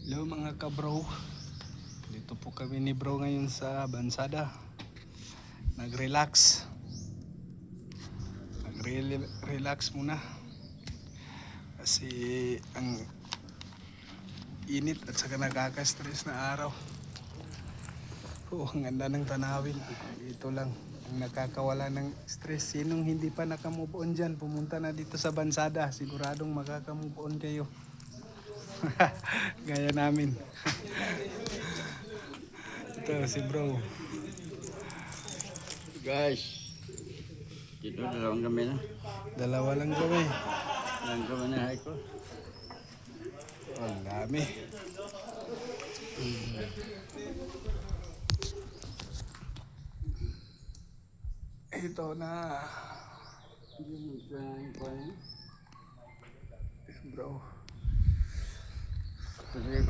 Hello mga ka-bro. Dito po kami ni bro ngayon sa Bansada. Nag-relax. Nag-relax muna. Kasi ang init at saka nakaka-stress na araw. Ang ganda ng tanawin. Ito lang ang nakakawala ng stress. Sinong hindi pa nakamove on dyan, pumunta na dito sa Bansada. Siguradong makakamove on kayo. Gaya namin. Ito si bro. Guys, dito dalawang kami na. Dalawa lang kami. Dalawang kami na hike ko. Ang dami. Ito na. Bro. Kasi